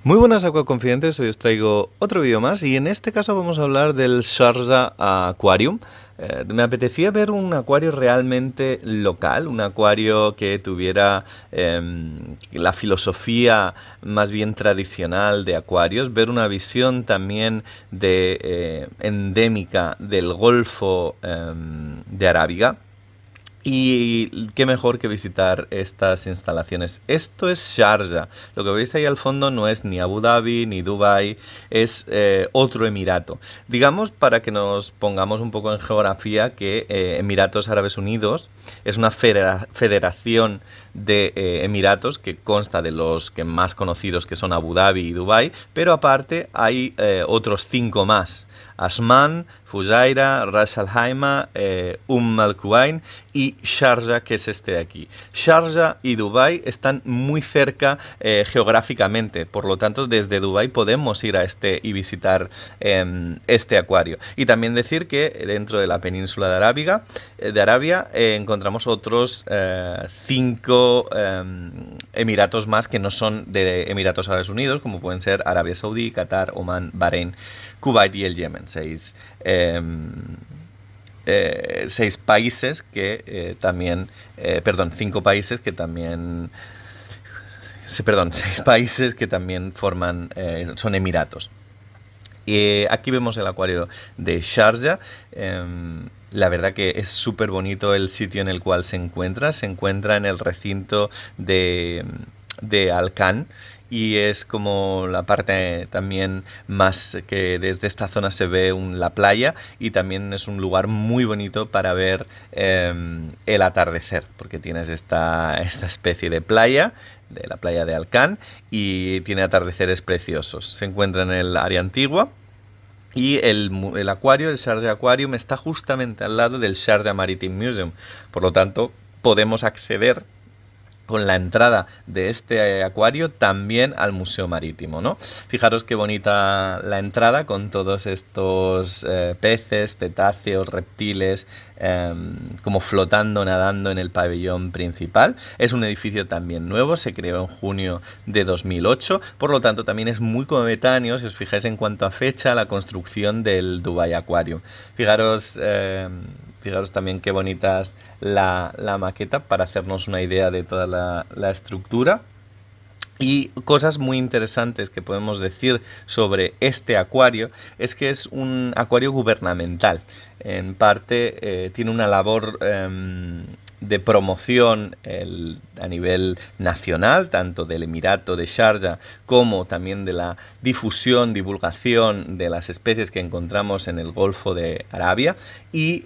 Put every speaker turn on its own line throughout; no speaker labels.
Muy buenas acuaconfidentes, hoy os traigo otro vídeo más y en este caso vamos a hablar del Sharjah Aquarium. Me apetecía ver un acuario realmente local, un acuario que tuviera la filosofía más bien tradicional de acuarios, ver una visión también de endémica del Golfo de Arábiga. Y qué mejor que visitar estas instalaciones. Esto es Sharjah. Lo que veis ahí al fondo no es ni Abu Dhabi ni Dubai, es otro emirato. Digamos, para que nos pongamos un poco en geografía, que Emiratos Árabes Unidos es una federación de emiratos que consta de los que más conocidos, que son Abu Dhabi y Dubai, pero aparte hay otros 5 más. Asman, Fujairah, Ras Al Khaimah, Al Quwain y Sharjah, que es este de aquí. Sharjah y Dubái están muy cerca geográficamente, por lo tanto desde Dubái podemos ir a y visitar este acuario. Y también decir que dentro de la península de Arabia encontramos otros 5 emiratos más que no son de Emiratos Árabes Unidos, como pueden ser Arabia Saudí, Qatar, Omán, Bahrein, Kuwait y el Yemen. 6 países que también, perdón, 5 países que también, perdón, 6 países que también forman, son emiratos. Aquí vemos el acuario de Sharjah. La verdad que es súper bonito el sitio en el cual se encuentra en el recinto de Al Khan, y es como la parte también más que desde esta zona se ve la playa, y también es un lugar muy bonito para ver el atardecer, porque tienes esta especie de playa, de la playa de Al Khan, y tiene atardeceres preciosos. Se encuentra en el área antigua. Y el acuario, el Sharjah Aquarium, está justamente al lado del Sharjah Maritime Museum. Por lo tanto, podemos acceder con la entrada de este acuario también al Museo Marítimo, ¿no? Fijaros qué bonita la entrada con todos estos peces, cetáceos, reptiles, como flotando, nadando en el pabellón principal. Es un edificio también nuevo, se creó en junio de 2008, por lo tanto también es muy coetáneo, si os fijáis en cuanto a fecha, la construcción del Dubai Aquarium. Fijaros también qué bonita es la maqueta para hacernos una idea de toda la estructura. Y cosas muy interesantes que podemos decir sobre este acuario es que es un acuario gubernamental. En parte tiene una labor de promoción a nivel nacional, tanto del Emirato de Sharjah como también de la difusión, divulgación de las especies que encontramos en el Golfo de Arabia. Y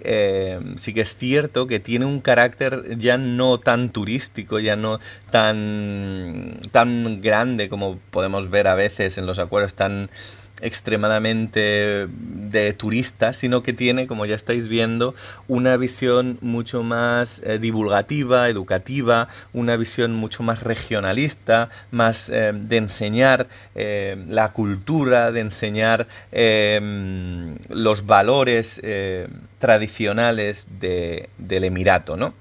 sí que es cierto que tiene un carácter ya no tan turístico, ya no tan grande como podemos ver a veces en los acuarios tan extremadamente de turistas, sino que tiene, como ya estáis viendo, una visión mucho más divulgativa, educativa, una visión mucho más regionalista, más de enseñar la cultura, de enseñar los valores tradicionales del Emirato, ¿no?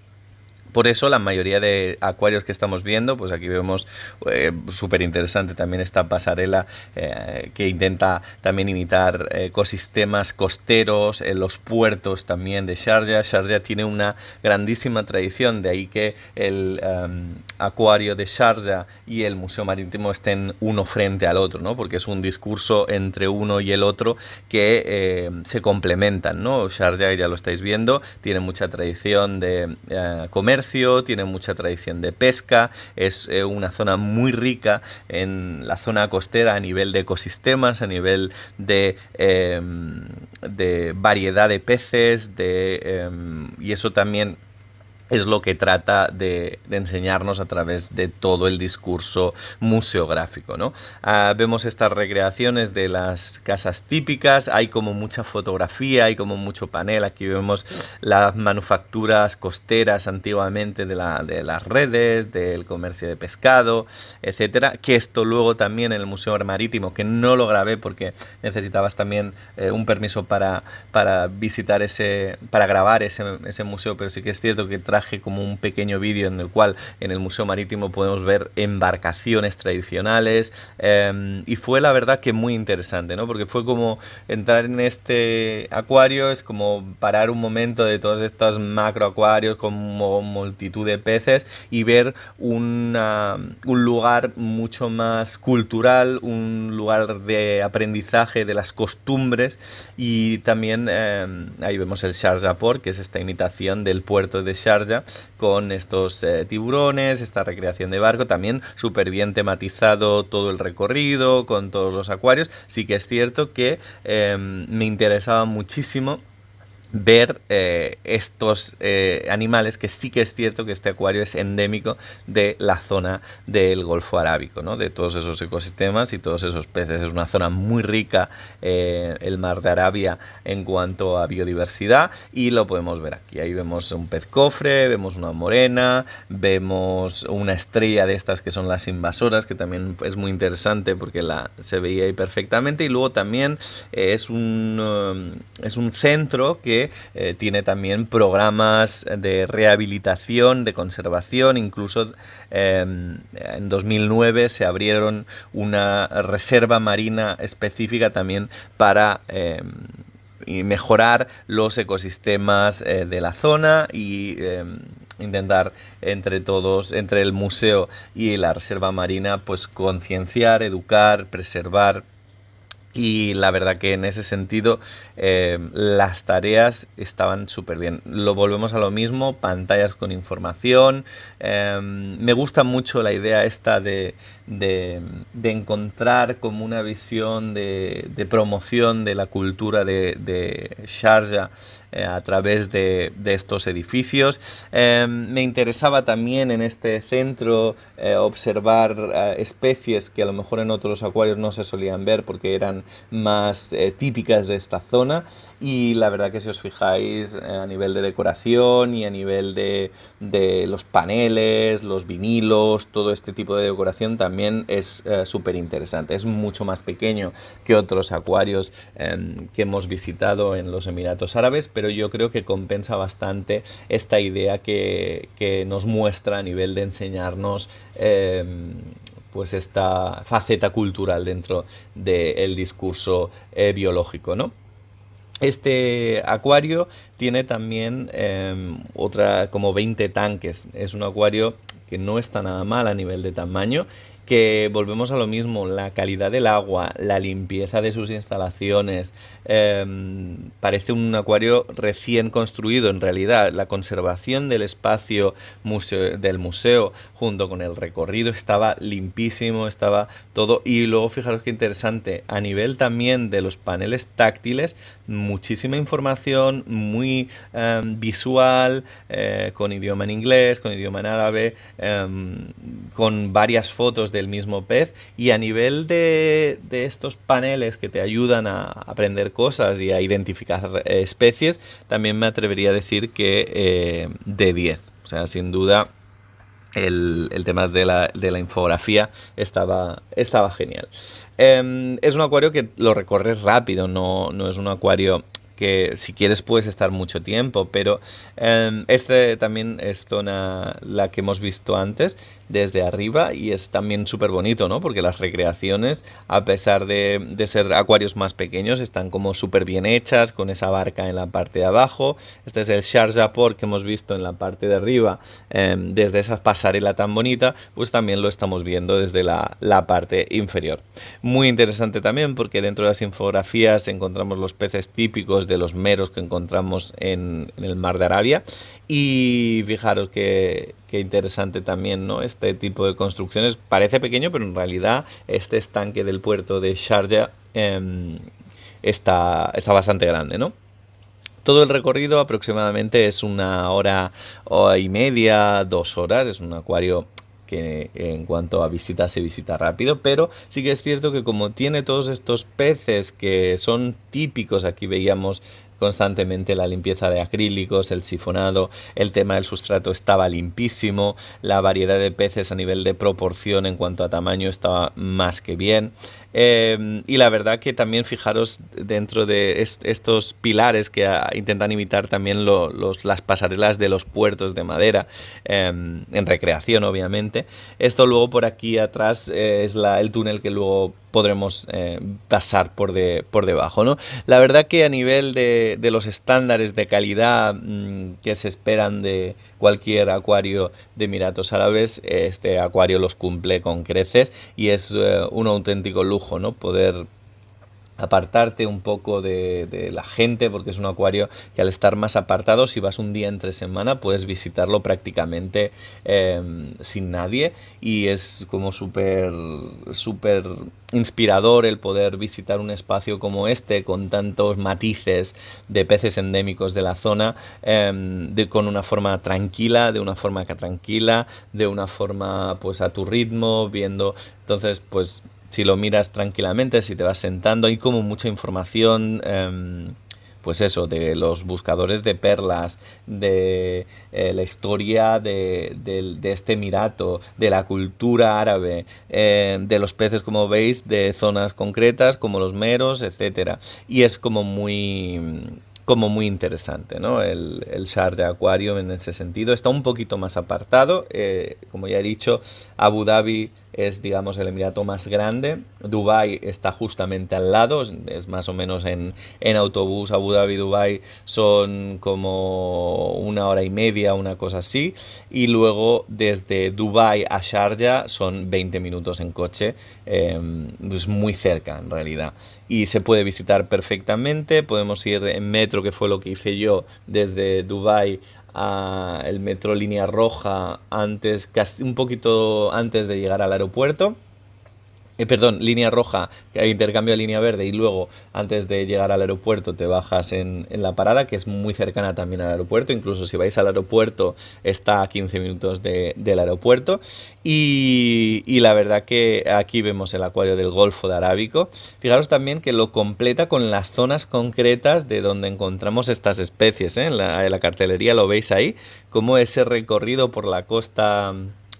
Por eso la mayoría de acuarios que estamos viendo, pues aquí vemos súper interesante también esta pasarela que intenta también imitar ecosistemas costeros, en los puertos también de Sharjah. Sharjah tiene una grandísima tradición, de ahí que el acuario de Sharjah y el Museo Marítimo estén uno frente al otro, ¿no? Porque es un discurso entre uno y el otro que se complementan, ¿no? Sharjah, ya lo estáis viendo, tiene mucha tradición de comercio, tiene mucha tradición de pesca, es una zona muy rica en la zona costera a nivel de ecosistemas, a nivel de variedad de peces, y eso también es lo que trata de enseñarnos a través de todo el discurso museográfico, ¿no? Vemos estas recreaciones de las casas típicas, hay como mucha fotografía, hay como mucho panel. Aquí vemos las manufacturas costeras antiguamente de las redes, del comercio de pescado, etcétera, que esto luego también en el Museo Marítimo, que no lo grabé porque necesitabas también un permiso para visitar para grabar ese museo, pero sí que es cierto que traje como un pequeño vídeo en el cual en el Museo Marítimo podemos ver embarcaciones tradicionales, y fue la verdad que muy interesante, ¿no? Porque fue como entrar en este acuario, es como parar un momento de todos estos macroacuarios con multitud de peces y ver un lugar mucho más cultural, un lugar de aprendizaje de las costumbres. Y también ahí vemos el Sharjah Port, que es esta imitación del puerto de Sharjah con estos tiburones, esta recreación de barco, también súper bien tematizado todo el recorrido con todos los acuarios. Sí que es cierto que me interesaba muchísimo ver estos animales, que sí que es cierto que este acuario es endémico de la zona del Golfo Arábico, ¿no? De todos esos ecosistemas y todos esos peces. Es una zona muy rica, el Mar de Arabia, en cuanto a biodiversidad, y lo podemos ver aquí. Ahí vemos un pez cofre, vemos una morena, vemos una estrella de estas que son las invasoras, que también es muy interesante porque se veía ahí perfectamente. Y luego también es un centro que tiene también programas de rehabilitación, de conservación. Incluso en 2009 se abrieron una reserva marina específica también para mejorar los ecosistemas de la zona y intentar entre todos, entre el museo y la reserva marina, pues concienciar, educar, preservar. Y la verdad que en ese sentido las tareas estaban súper bien. Lo volvemos a lo mismo, pantallas con información. Me gusta mucho la idea esta de encontrar como una visión de promoción de la cultura de Sharjah a través de estos edificios. Me interesaba también en este centro observar especies que a lo mejor en otros acuarios no se solían ver porque eran más típicas de esta zona. Y la verdad que si os fijáis a nivel de decoración y a nivel de los paneles, los vinilos, todo este tipo de decoración también es súper interesante. Es mucho más pequeño que otros acuarios que hemos visitado en los Emiratos Árabes, pero yo creo que compensa bastante esta idea que nos muestra a nivel de enseñarnos pues esta faceta cultural dentro del discurso biológico, ¿no? Este acuario tiene también como 20 tanques. Es un acuario que no está nada mal a nivel de tamaño, que volvemos a lo mismo, la calidad del agua, la limpieza de sus instalaciones. Parece un acuario recién construido. En realidad la conservación del espacio del museo junto con el recorrido estaba limpísimo, estaba todo. Y luego fijaros qué interesante, a nivel también de los paneles táctiles, muchísima información, muy visual, con idioma en inglés, con idioma en árabe, con varias fotos del mismo pez. Y a nivel de estos paneles que te ayudan a aprender cosas y a identificar especies, también me atrevería a decir que de 10. O sea, sin duda el tema de la infografía estaba genial. Es un acuario que lo recorres rápido, no es un acuario que si quieres puedes estar mucho tiempo, pero este también es zona la que hemos visto antes desde arriba y es también súper bonito, ¿no? Porque las recreaciones, a pesar de ser acuarios más pequeños, están como súper bien hechas, con esa barca en la parte de abajo. Este es el Sharjah Port que hemos visto en la parte de arriba, desde esa pasarela tan bonita, pues también lo estamos viendo desde la parte inferior. Muy interesante también porque dentro de las infografías encontramos los peces típicos de los meros que encontramos en el Mar de Arabia. Y fijaros qué interesante también, ¿no? Este tipo de construcciones. Parece pequeño, pero en realidad este estanque del puerto de Sharjah está bastante grande, ¿no? Todo el recorrido aproximadamente es 1 hora y media, 2 horas. Es un acuario que en cuanto a visitas se visita rápido, pero sí que es cierto que como tiene todos estos peces que son típicos, aquí veíamos constantemente la limpieza de acrílicos, el sifonado, el tema del sustrato estaba limpísimo, la variedad de peces a nivel de proporción en cuanto a tamaño estaba más que bien. Y la verdad que también fijaros dentro de estos pilares que intentan imitar también las pasarelas de los puertos de madera, en recreación obviamente. Esto luego por aquí atrás es el túnel que luego podremos pasar por debajo, ¿no? La verdad que a nivel de los estándares de calidad que se esperan de cualquier acuario de Emiratos Árabes, este acuario los cumple con creces y es un auténtico lujo, ¿no? Poder apartarte un poco de la gente, porque es un acuario que al estar más apartado, si vas un día entre semana, puedes visitarlo prácticamente sin nadie y es como súper inspirador el poder visitar un espacio como este con tantos matices de peces endémicos de la zona, con una forma tranquila, de una forma pues a tu ritmo, viendo, entonces pues si lo miras tranquilamente, si te vas sentando, hay como mucha información, pues eso, de los buscadores de perlas, de la historia de este emirato, de la cultura árabe, de los peces, como veis, de zonas concretas como los meros, etcétera. Y es como muy interesante, ¿no? El Sharjah Aquarium en ese sentido está un poquito más apartado, como ya he dicho, Abu Dhabi es, digamos, el emirato más grande. Dubái está justamente al lado, es más o menos en autobús. Abu Dhabi y Dubái son como 1 hora y media, una cosa así. Y luego desde Dubái a Sharjah son 20 minutos en coche, es muy cerca en realidad. Y se puede visitar perfectamente, podemos ir en metro, que fue lo que hice yo desde Dubái a el metro Línea Roja, casi un poquito antes de llegar al aeropuerto. Perdón, línea roja, intercambio de línea verde y luego antes de llegar al aeropuerto te bajas en la parada, que es muy cercana también al aeropuerto. Incluso si vais al aeropuerto está a 15 minutos del aeropuerto. Y la verdad que aquí vemos el acuario del Golfo de Arábico. Fijaros también que lo completa con las zonas concretas de donde encontramos estas especies, ¿eh? En la cartelería lo veis ahí, como ese recorrido por la costa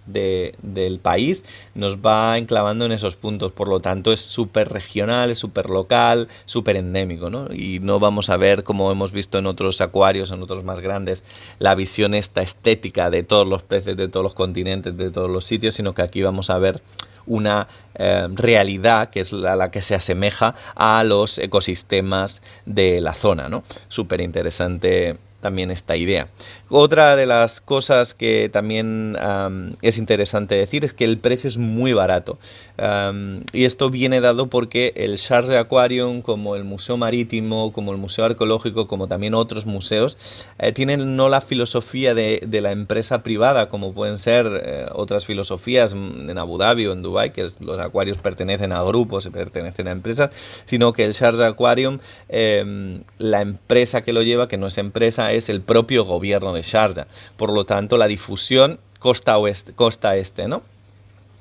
del país nos va enclavando en esos puntos. Por lo tanto es súper regional, es súper local, súper endémico, ¿no? Y no vamos a ver, como hemos visto en otros acuarios, en otros más grandes, la visión esta estética de todos los peces, de todos los continentes, de todos los sitios, sino que aquí vamos a ver una realidad que es la que se asemeja a los ecosistemas de la zona, ¿no? Súper interesante también esta idea. Otra de las cosas que también es interesante decir es que el precio es muy barato, y esto viene dado porque el Sharjah Aquarium, como el Museo Marítimo, como el Museo Arqueológico, como también otros museos, tienen no la filosofía de la empresa privada, como pueden ser otras filosofías en Abu Dhabi o en Dubái, que los acuarios pertenecen a grupos y pertenecen a empresas, sino que el Sharjah Aquarium, la empresa que lo lleva, que no es empresa, es el propio gobierno de Sharjah. Por lo tanto, la difusión costa este, ¿no?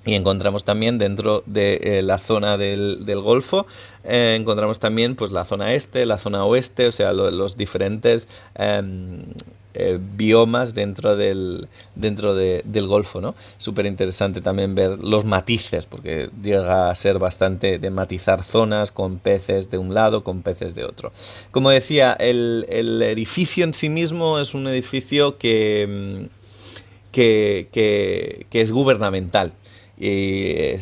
Y encontramos también dentro de la zona del Golfo, encontramos también pues la zona este, la zona oeste, o sea, los diferentes biomas dentro del Golfo, ¿no? Súper interesante también ver los matices, porque llega a ser bastante de matizar zonas con peces de un lado, con peces de otro. Como decía, el edificio en sí mismo es un edificio que es gubernamental. Y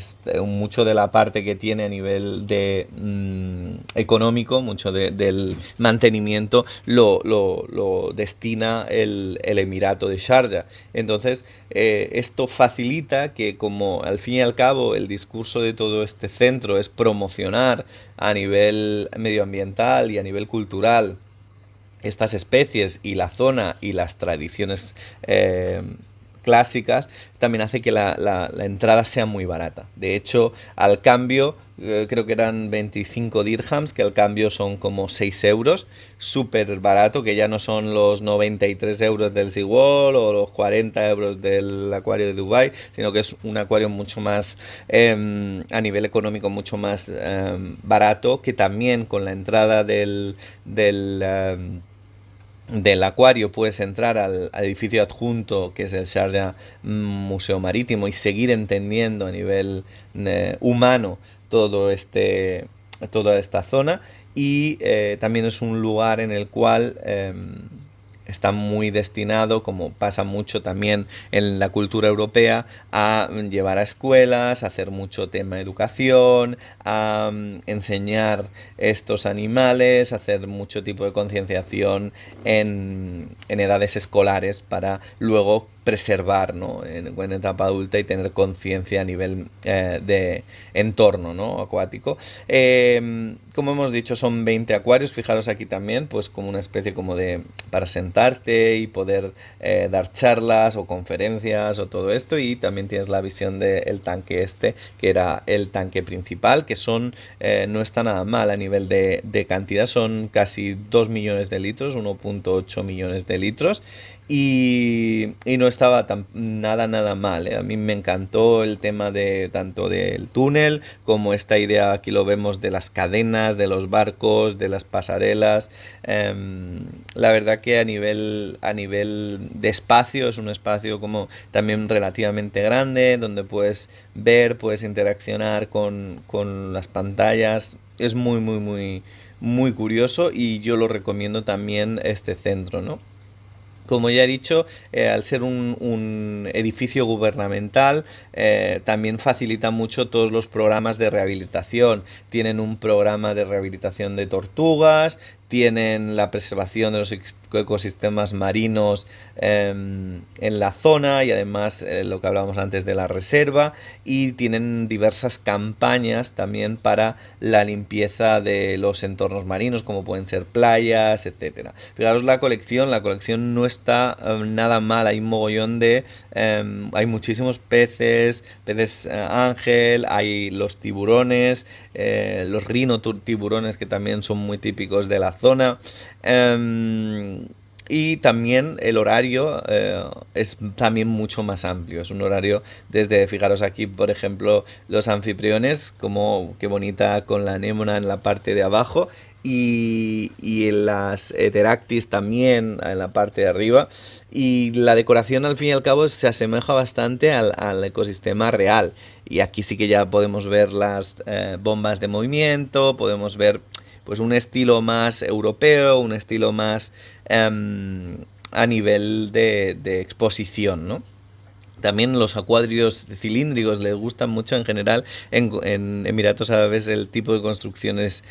mucho de la parte que tiene a nivel de económico, mucho del mantenimiento lo destina el Emirato de Sharjah. Entonces esto facilita que, como al fin y al cabo el discurso de todo este centro es promocionar a nivel medioambiental y a nivel cultural estas especies y la zona y las tradiciones clásicas, también hace que la entrada sea muy barata. De hecho, al cambio, creo que eran 25 dirhams, que al cambio son como 6 euros, súper barato, que ya no son los 93 euros del SeaWorld o los 40 euros del acuario de Dubái, sino que es un acuario mucho más, a nivel económico, mucho más barato, que también con la entrada del acuario puedes entrar al edificio adjunto, que es el Sharjah Museo Marítimo, y seguir entendiendo a nivel humano todo toda esta zona, y también es un lugar en el cual está muy destinado, como pasa mucho también en la cultura europea, a llevar a escuelas, a hacer mucho tema de educación, a enseñar estos animales, a hacer mucho tipo de concienciación en edades escolares para luego preservar, ¿no?, en etapa adulta, y tener conciencia a nivel de entorno, ¿no?, acuático. Como hemos dicho, son 20 acuarios. Fijaros aquí también, pues como una especie como de para sentarte y poder dar charlas o conferencias o todo esto. Y también tienes la visión del tanque que era el tanque principal, que no está nada mal a nivel de cantidad, son casi 2 millones de litros, 1,8 millones de litros. Y no estaba nada mal, ¿eh? A mí me encantó el tema de tanto del túnel como esta idea, aquí lo vemos, de las cadenas, de los barcos, de las pasarelas. La verdad que a nivel de espacio es un espacio como también relativamente grande, donde puedes ver, puedes interaccionar con las pantallas. Es muy curioso, y yo lo recomiendo también este centro, ¿no? Como ya he dicho, al ser un edificio gubernamental, también facilita mucho todos los programas de rehabilitación. Tienen un programa de rehabilitación de tortugas, tienen la preservación de los ecosistemas marinos en la zona, y además lo que hablábamos antes de la reserva, y tienen diversas campañas también para la limpieza de los entornos marinos, como pueden ser playas, etcétera. Fijaros la colección no está nada mal, hay un mogollón hay muchísimos peces ángel, hay los tiburones, los tiburones, que también son muy típicos de la zona. Y también el horario es también mucho más amplio. Es un horario fijaros aquí, por ejemplo, los anfitriones, como qué bonita, con la anémona en la parte de abajo, y en las Heteractis también en la parte de arriba. Y la decoración, al fin y al cabo, se asemeja bastante al ecosistema real. Y aquí sí que ya podemos ver las bombas de movimiento, podemos ver pues un estilo más europeo, un estilo más a nivel de exposición, ¿no? También los acuarios cilíndricos les gustan mucho en general en Emiratos Árabes, el tipo de construcciones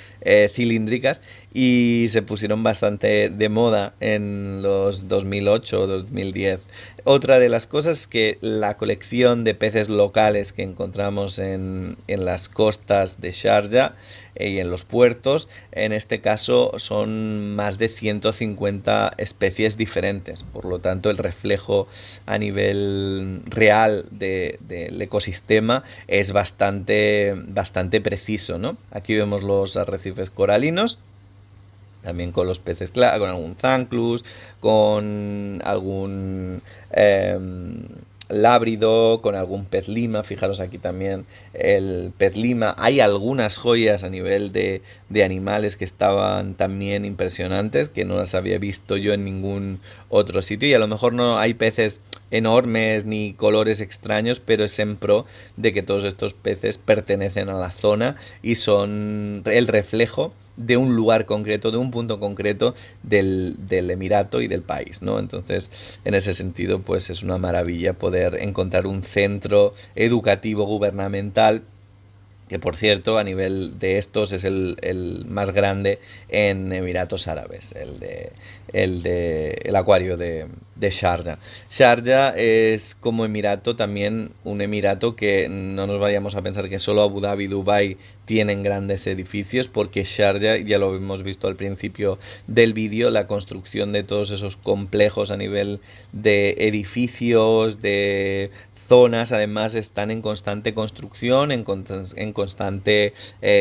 cilíndricas, y se pusieron bastante de moda en los 2008 o 2010. Otra de las cosas es que la colección de peces locales que encontramos en las costas de Sharjah y en los puertos, en este caso son más de 150 especies diferentes. Por lo tanto, el reflejo a nivel real del ecosistema es bastante preciso, ¿no? Aquí vemos los arrecifes coralinos, también con los peces, con algún zanclus, con algún lábrido, con algún pez lima. Fijaros aquí también el pez lima. Hay algunas joyas a nivel de animales que estaban también impresionantes, que no las había visto yo en ningún otro sitio, y a lo mejor no hay peces enormes ni colores extraños, pero es en pro de que todos estos peces pertenecen a la zona y son el reflejo de un lugar concreto, de un punto concreto del Emirato y del país, ¿no? Entonces, en ese sentido, pues es una maravilla poder encontrar un centro educativo gubernamental, que por cierto, a nivel de estos es el más grande en Emiratos Árabes, el acuario de Sharjah. Sharjah es, como emirato, también un emirato que no nos vayamos a pensar que solo Abu Dhabi y Dubái tienen grandes edificios, porque Sharjah, ya lo hemos visto al principio del vídeo, la construcción de todos esos complejos a nivel de edificios, de zonas, además están en constante construcción, en constante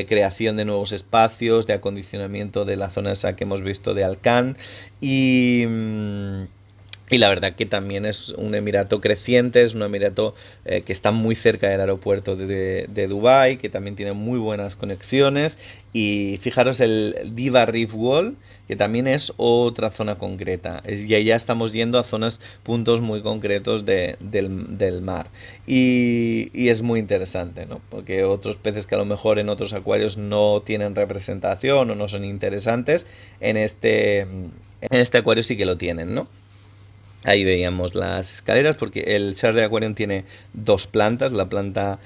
creación de nuevos espacios, de acondicionamiento de la zona esa que hemos visto de Alcan, y Y la verdad que también es un emirato creciente, es un emirato que está muy cerca del aeropuerto de Dubái, que también tiene muy buenas conexiones. Y fijaros el Diva Reef Wall, que también es otra zona concreta. Y ahí ya estamos yendo a zonas, puntos muy concretos del mar. Y es muy interesante, ¿no? Porque otros peces que a lo mejor en otros acuarios no tienen representación o no son interesantes, en este acuario sí que lo tienen, ¿no? Ahí veíamos las escaleras porque el Sharjah Aquarium tiene dos plantas, la planta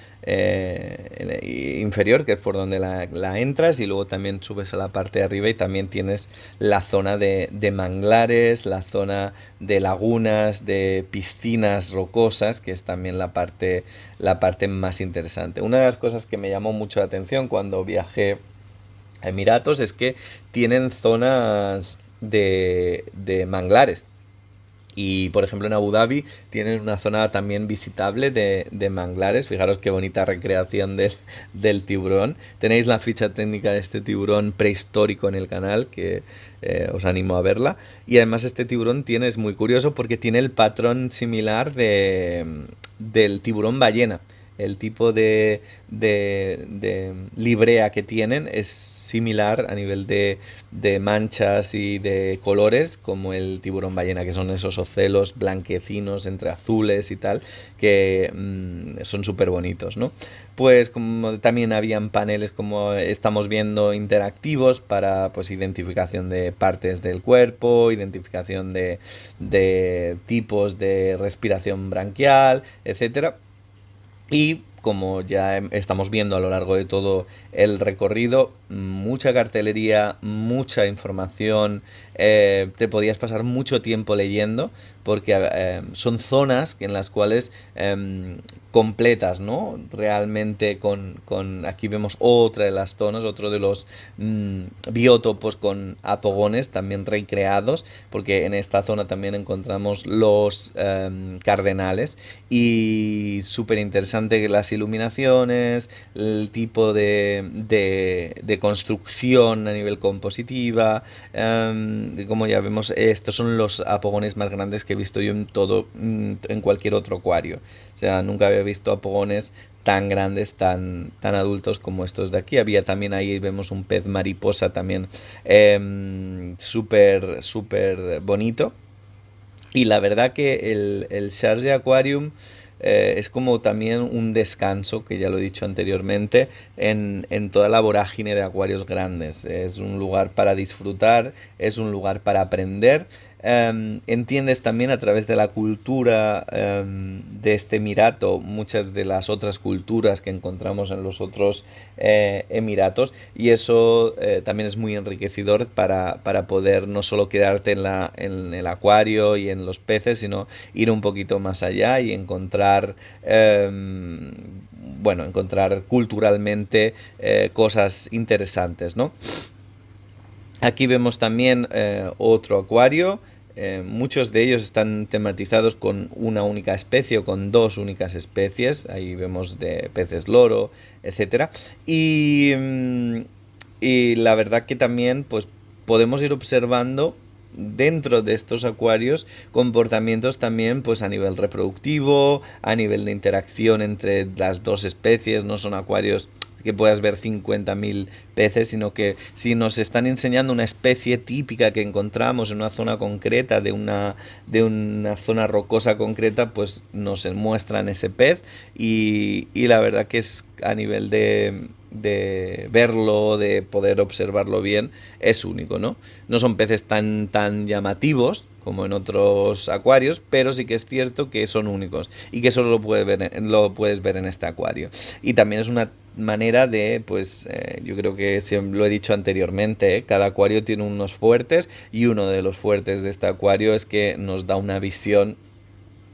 inferior, que es por donde la entras, y luego también subes a la parte de arriba y también tienes la zona de manglares, la zona de lagunas, de piscinas rocosas, que es también la parte más interesante. Una de las cosas que me llamó mucho la atención cuando viajé a Emiratos es que tienen zonas de manglares. Y por ejemplo en Abu Dhabi tienen una zona también visitable de manglares. Fijaros qué bonita recreación del tiburón. Tenéis la ficha técnica de este tiburón prehistórico en el canal, que os animo a verla. Y además este tiburón es muy curioso porque tiene el patrón similar del tiburón ballena. El tipo de librea que tienen es similar a nivel de manchas y de colores como el tiburón ballena, que son esos ocelos blanquecinos entre azules y tal, que son súper bonitos, ¿no? Pues como también habían paneles, como estamos viendo, interactivos para pues identificación de partes del cuerpo, identificación de tipos de respiración branquial, etcétera. Y como ya estamos viendo a lo largo de todo el recorrido, mucha cartelería, mucha información, te podías pasar mucho tiempo leyendo porque son zonas en las cuales completas, ¿no? Realmente aquí vemos otra de las zonas, otro de los biótopos con apogones también recreados, porque en esta zona también encontramos los cardenales, y súper interesante las iluminaciones, el tipo de construcción a nivel compositiva. Como ya vemos, estos son los apogones más grandes que he visto yo en cualquier otro acuario. O sea, nunca había visto apogones tan grandes, tan adultos como estos de aquí. Había también, ahí vemos un pez mariposa también súper, súper bonito. Y la verdad que el Sharjah Aquarium es como también un descanso, que ya lo he dicho anteriormente, en toda la vorágine de acuarios grandes. Es un lugar para disfrutar, es un lugar para aprender. Entiendes también a través de la cultura de este emirato muchas de las otras culturas que encontramos en los otros emiratos, y eso también es muy enriquecedor para poder no solo quedarte en el acuario y en los peces, sino ir un poquito más allá y encontrar encontrar culturalmente cosas interesantes, ¿no? Aquí vemos también otro acuario. Muchos de ellos están tematizados con una única especie o con dos únicas especies. Ahí vemos de peces loro, etcétera. Y la verdad que también pues podemos ir observando dentro de estos acuarios comportamientos también pues a nivel reproductivo, a nivel de interacción entre las dos especies. No son acuarios que puedas ver 50.000 peces, sino que si nos están enseñando una especie típica que encontramos en una zona concreta, de una zona rocosa concreta, pues nos muestran ese pez, y la verdad que es a nivel de verlo, de poder observarlo bien, es único, ¿no? No son peces tan llamativos como en otros acuarios, pero sí que es cierto que son únicos y que solo lo puedes ver en este acuario. Y también es una manera de, pues yo creo que lo he dicho anteriormente, cada acuario tiene unos fuertes, y uno de los fuertes de este acuario es que nos da una visión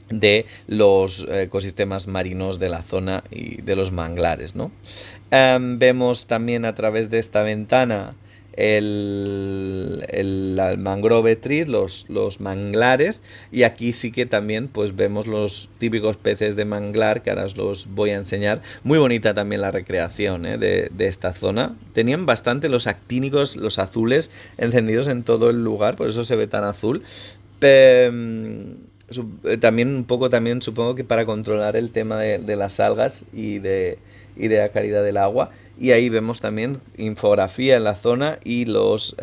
de los ecosistemas marinos de la zona y de los manglares, ¿no? Vemos también a través de esta ventana el mangrove trees, los manglares, y aquí sí que también pues vemos los típicos peces de manglar, que ahora os los voy a enseñar. Muy bonita también la recreación de esta zona. Tenían bastante los actínicos, los azules, encendidos en todo el lugar, por eso se ve tan azul. También un poco, también supongo que para controlar el tema de las algas y de la calidad del agua. Y ahí vemos también infografía en la zona y los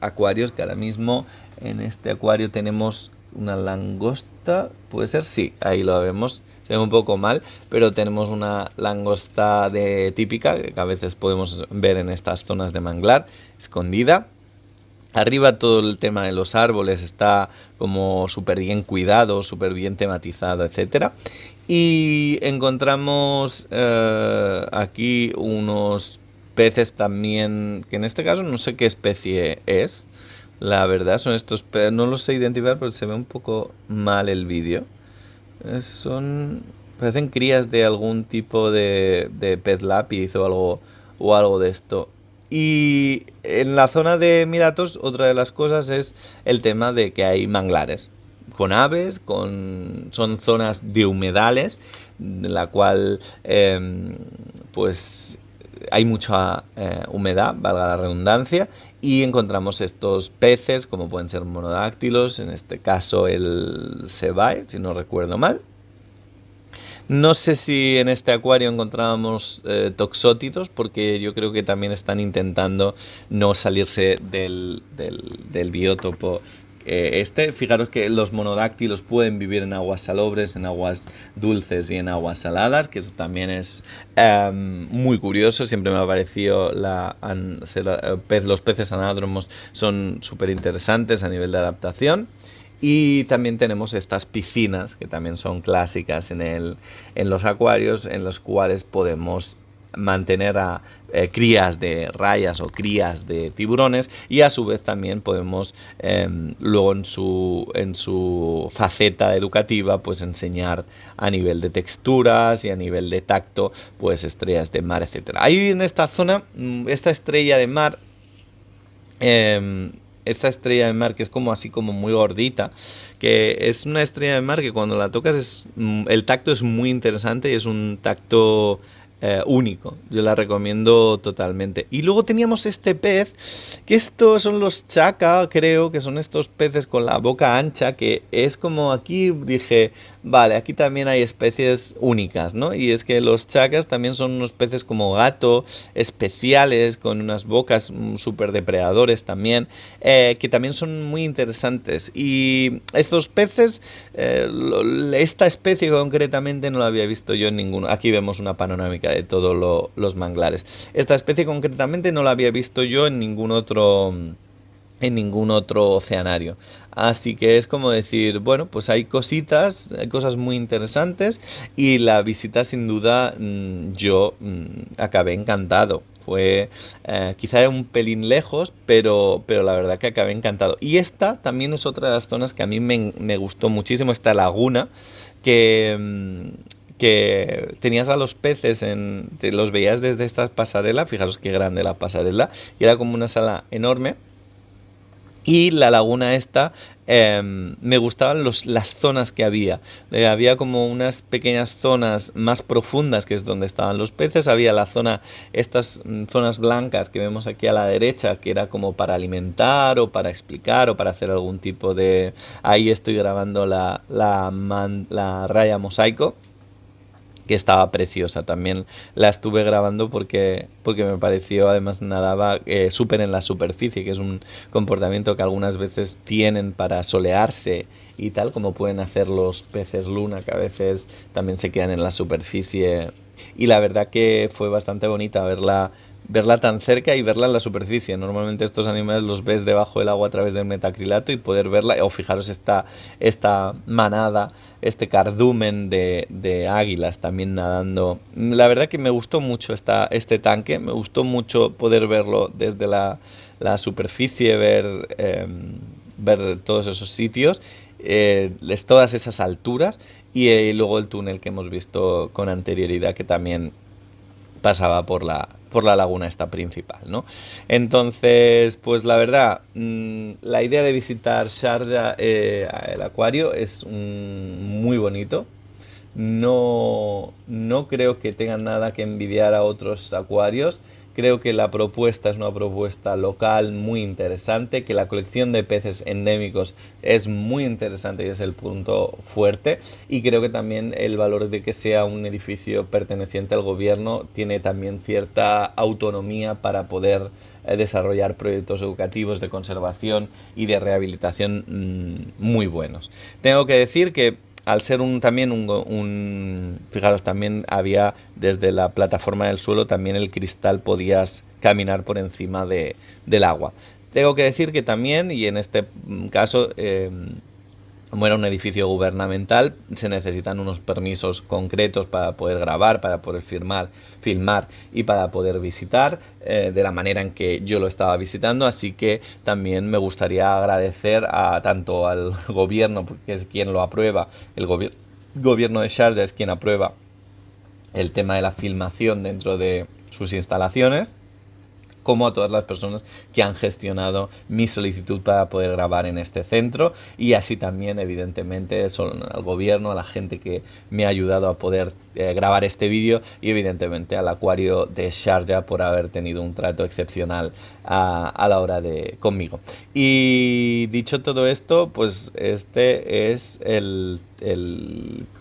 acuarios, que ahora mismo en este acuario tenemos una langosta, ¿puede ser? Sí, ahí lo vemos. Se ve un poco mal, pero tenemos una langosta típica que a veces podemos ver en estas zonas de manglar, escondida. Arriba todo el tema de los árboles está como súper bien cuidado, súper bien tematizado, etcétera. Y encontramos aquí unos peces también, que en este caso no sé qué especie es. La verdad, son estos peces, no los sé identificar porque se ve un poco mal el vídeo. Parecen crías de algún tipo de pez lápiz o algo de esto. Y en la zona de Miratos, otra de las cosas es el tema de que hay manglares con aves, son zonas de humedales, en la cual pues hay mucha humedad, valga la redundancia, y encontramos estos peces, como pueden ser monodáctilos, en este caso el sebae, si no recuerdo mal. No sé si en este acuario encontrábamos toxótidos, porque yo creo que también están intentando no salirse del biótopo. Fijaros que los monodáctilos pueden vivir en aguas salobres, en aguas dulces y en aguas saladas, que eso también es muy curioso. Siempre me ha parecido los peces anádromos son súper interesantes a nivel de adaptación. Y también tenemos estas piscinas, que también son clásicas en los acuarios, en los cuales podemos mantener a crías de rayas o crías de tiburones, y a su vez también podemos luego en su faceta educativa pues enseñar a nivel de texturas y a nivel de tacto pues estrellas de mar, etcétera. Ahí en esta zona, esta estrella de mar, esta estrella de mar, que es como así como muy gordita, que es una estrella de mar que cuando la tocas el tacto es muy interesante y es un tacto único. Yo la recomiendo totalmente. Y luego teníamos este pez, que estos son los chaca, creo que son estos peces con la boca ancha, que es como aquí dije, vale, aquí también hay especies únicas, ¿no? Y es que los chacas también son unos peces como gato, especiales, con unas bocas súper depredadores también, que también son muy interesantes. Y estos peces, esta especie concretamente no la había visto yo en ninguno. Aquí vemos una panorámica de todos los manglares. Esta especie concretamente no la había visto yo en ningún otro oceanario. Así que es como decir, bueno, pues hay cositas, hay cosas muy interesantes, y la visita sin duda yo acabé encantado. Fue quizá un pelín lejos, pero la verdad que acabé encantado. Y esta también es otra de las zonas que a mí me gustó muchísimo, esta laguna, que tenías a los peces, te los veías desde esta pasarela, fijaros qué grande la pasarela, y era como una sala enorme. Y la laguna esta, me gustaban las zonas que había. Había como unas pequeñas zonas más profundas, que es donde estaban los peces. Había estas zonas blancas que vemos aquí a la derecha, que era como para alimentar o para explicar o para hacer algún tipo de... Ahí estoy grabando la raya mosaico, que estaba preciosa. También la estuve grabando porque me pareció, además nadaba súper en la superficie, que es un comportamiento que algunas veces tienen para solearse y tal, como pueden hacer los peces luna, que a veces también se quedan en la superficie. Y la verdad que fue bastante bonita verla tan cerca y verla en la superficie. Normalmente estos animales los ves debajo del agua a través del metacrilato, y poder verla, o fijaros esta manada, este cardumen de águilas también nadando. La verdad que me gustó mucho este tanque, me gustó mucho poder verlo desde la superficie, ver todos esos sitios, todas esas alturas, y luego el túnel que hemos visto con anterioridad, que también pasaba por la laguna esta principal, ¿no? Entonces, pues la verdad, la idea de visitar Sharjah, el acuario, es muy bonito. No creo que tengan nada que envidiar a otros acuarios, Creo que la propuesta es una propuesta local muy interesante, que la colección de peces endémicos es muy interesante y es el punto fuerte, y creo que también el valor de que sea un edificio perteneciente al gobierno tiene también cierta autonomía para poder desarrollar proyectos educativos de conservación y de rehabilitación muy buenos. Tengo que decir que al ser fijaros, también había desde la plataforma del suelo, también el cristal podías caminar por encima del agua. Tengo que decir que también, y en este caso, como era un edificio gubernamental, se necesitan unos permisos concretos para poder grabar, para poder filmar y para poder visitar de la manera en que yo lo estaba visitando. Así que también me gustaría agradecer tanto al gobierno, porque es quien lo aprueba, el gobierno de Sharjah es quien aprueba el tema de la filmación dentro de sus instalaciones, como a todas las personas que han gestionado mi solicitud para poder grabar en este centro, y así también evidentemente al gobierno, a la gente que me ha ayudado a poder grabar este vídeo, y evidentemente al acuario de Sharjah por haber tenido un trato excepcional a la hora de conmigo. Y dicho todo esto, pues este es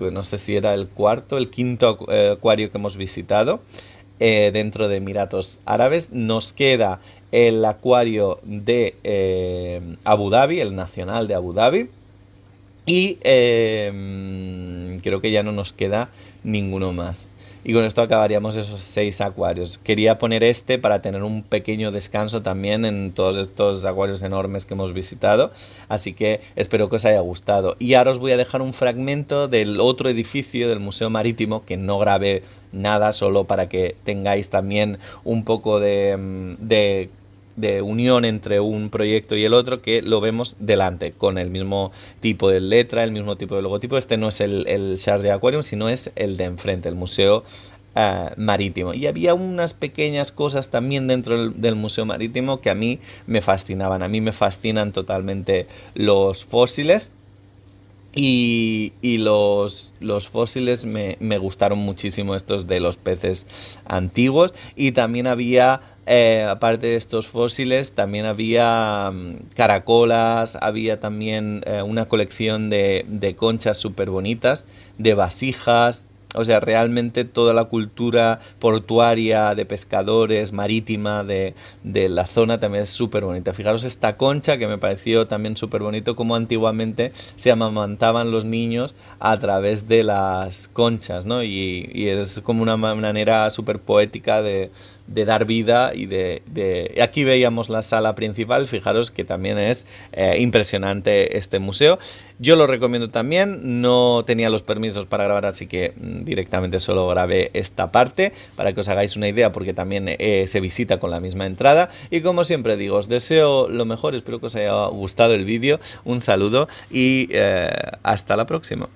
no sé si era el quinto acuario que hemos visitado dentro de Emiratos Árabes. Nos queda el acuario de Abu Dhabi, el nacional de Abu Dhabi, y creo que ya no nos queda ninguno más. Y con esto acabaríamos esos 6 acuarios. Quería poner este para tener un pequeño descanso también en todos estos acuarios enormes que hemos visitado. Así que espero que os haya gustado. Y ahora os voy a dejar un fragmento del otro edificio del Museo Marítimo, que no grabé nada, solo para que tengáis también un poco de unión entre un proyecto y el otro, que lo vemos delante, con el mismo tipo de letra, el mismo tipo de logotipo. Este no es el Sharjah Aquarium, sino es el de enfrente, el Museo Marítimo. Y había unas pequeñas cosas también dentro del Museo Marítimo que a mí me fascinaban. A mí me fascinan totalmente los fósiles. Y los fósiles me gustaron muchísimo, estos de los peces antiguos. Y también había, aparte de estos fósiles, también había caracolas, había también una colección de conchas súper bonitas, de vasijas. O sea, realmente toda la cultura portuaria, de pescadores, marítima, de la zona también es súper bonita. Fijaros esta concha, que me pareció también súper bonito, como antiguamente se amamantaban los niños a través de las conchas, ¿no? Y es como una manera súper poética de dar vida. Aquí veíamos la sala principal. Fijaros que también es impresionante este museo. Yo lo recomiendo también. No tenía los permisos para grabar, así que directamente solo grabé esta parte para que os hagáis una idea, porque también se visita con la misma entrada. Y como siempre digo, os deseo lo mejor. Espero que os haya gustado el vídeo. Un saludo y hasta la próxima.